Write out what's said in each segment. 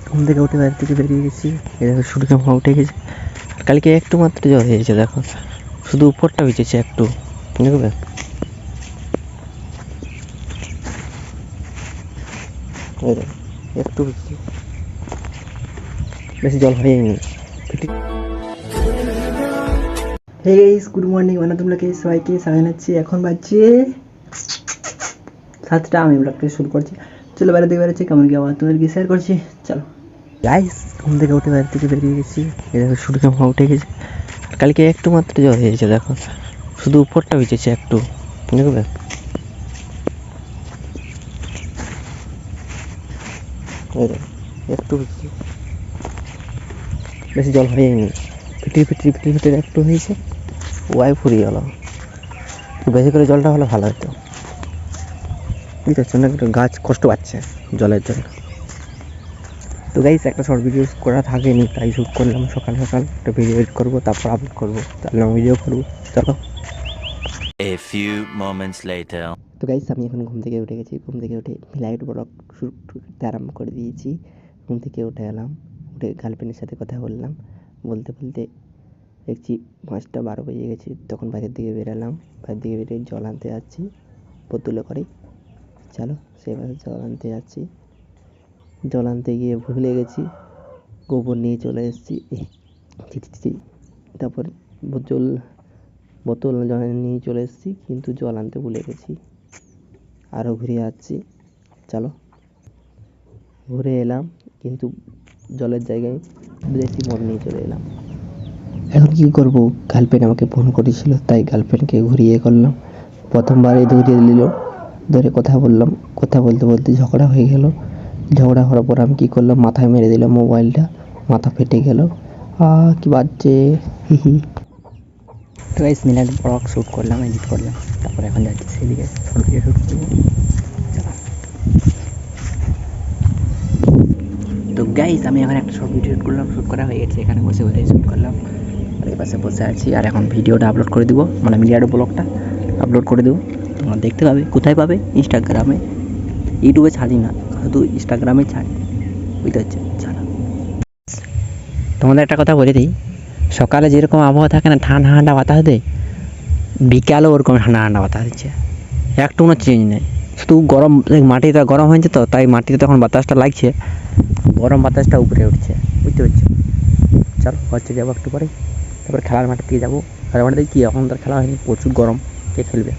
ঘুম থেকে উঠে বাড়ি থেকে বেরিয়ে গেছি, এই দেখো সূর্য মামা উঠে গেছে। আর কালকে একটু মাত্র জ্বর হয়েছে, দেখো শুধু উপরটা ভিজেছে একটু, দেখবে একটু বেশি জল হয়নি। Hey guys, good morning. মানে তোমরাকে সবাইকে জানাচ্ছি, এখন বাজছে 7টা। আমি ব্লগটা শুরু করছি। চলো বাইরে থেকে বেরোচ্ছি, কেমন কি আবার তোমাদেরকে শেয়ার করছি। চলো গাইস, ঘুম থেকে উঠে বাড়ি থেকে বেরিয়ে গেছি, এই দেখো সূর্য মামা উঠে গেছে। আর কালকে একটু মাত্র জ্বর হয়েছে, দেখো শুধু উপরটা ভিজেছে একটু, দেখবে একটু বেশি জল হয়নি, ফিটির একটু হয়েছে, ওয়াই ফুরিয়ে গেল। বেশি করে জলটা হলে ভালো হতো, বুঝতে পারছো না? গাছ কষ্ট পাচ্ছে জলের জন্য। তো গাইস, একটা শর্ট ভিডিও করা থাকেনি, তাই শ্যুট করলাম সকাল সকাল। একটা ভিডিও এডিট করবো, তারপর আপলোড করবো, তার লং ভিডিও করবো। চলো। A few moments later. তো গাইস, আমি এখন ঘুম থেকে উঠে গেছি। ঘুম থেকে উঠে লাইট ব্লগ শুরু করতে আরম্ভ করে দিয়েছি। ঘুম থেকে উঠে এলাম, উঠে গার্লফ্রেন্ডের সাথে কথা বললাম। বলতে বলতে দেখছি 5টা 12 বেজে গেছে। তখন বাইরের দিকে বেরালাম, বাইরের দিকে বেরিয়ে জল আনতে যাচ্ছি বোতলে করে। চলো, সেভাবে জল আনতে যাচ্ছি। জল আনতে গিয়ে ভুলে গেছি, গোবর নিয়ে চলে এসেছি। তারপর বোতল জল নিয়ে চলে এসেছি, কিন্তু জল আনতে ভুলে গেছি। আরও ঘুরে যাচ্ছি। চলো, ঘুরে এলাম, কিন্তু জলের জায়গায় দেশি মদ নিয়ে চলে এলাম। এখন কি করব? গার্লফ্রেন্ড আমাকে ফোন করেছিল, তাই গার্লফ্রেন্ডকে ঘুরিয়ে করলাম। প্রথমবারে ধরিয়ে দিল, ধরে কথা বললাম। কথা বলতে বলতে ঝগড়া হয়ে গেল। ঝগড়া হওয়ার পর আমি কি করলাম, মাথায় মেরে দিলাম মোবাইলটা, মাথা ফেটে গেল। কি বাজছে। তো গাইস, মিনিট ব্লগ শ্যুট করলাম, এডিট করলাম, তারপরে এখন যাচ্ছি সেদিকে শর্ট ভিডিও শ্যুট করবো। তো গাইস, আমি এখন একটা শর্ট ভিডিও শ্যুট করলাম, শ্যুট করা হয়ে গেছে। এখানে বসে বসে শ্যুট করলাম, আর এই পাশে বসে আছি। আর এখন ভিডিওটা আপলোড করে দেবো, মানে মিলিয়াডো ব্লগটা আপলোড করে দেবো। তোমরা দেখতে পাবে। কোথায় পাবে? ইনস্টাগ্রামে। ইউটিউবে ছাড়ি না, শুধু ইনস্টাগ্রামে ছাড়ি, বুঝতে পারছো? ছাড়া। তোমাদের একটা কথা বলে দিই, সকালে যেরকম আবহাওয়া থাকে না, ঠান্ডা ঠান্ডা বাতাস দেয়, বিকালেও ওরকম ঠান্ডা ঠান্ডা বাতাস দিচ্ছে, একটু কোনো চেঞ্জ নেই। শুধু গরম, মাটিটা গরম হয়েছে তো, তাই মাটিতে তখন বাতাসটা লাগছে, গরম বাতাসটা উপরে উঠছে, বুঝতে পারছো? চলো, হচ্ছে যাবো একটু পরে, তারপরে খেলার মাঠের দিকে যাবো। খেলার মাঠে কি এখন তার খেলা হয়নি, প্রচুর গরম, কে খেলবে?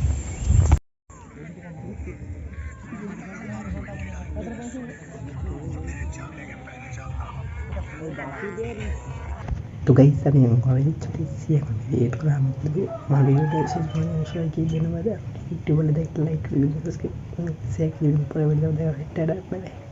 তো গাইস, আমি ঘরে চলে এসেছি, এখন এডিট করে আমি দেবো। আমার ভিডিওটা শেষ পর্যন্ত সবাইকে ধন্যবাদ। একটু বলে দেখতে লাইক করবেন, সাবস্ক্রাইব শেয়ার করবেন। পরে ভিডিও দেখা হয়, টাটা, বাই বাই।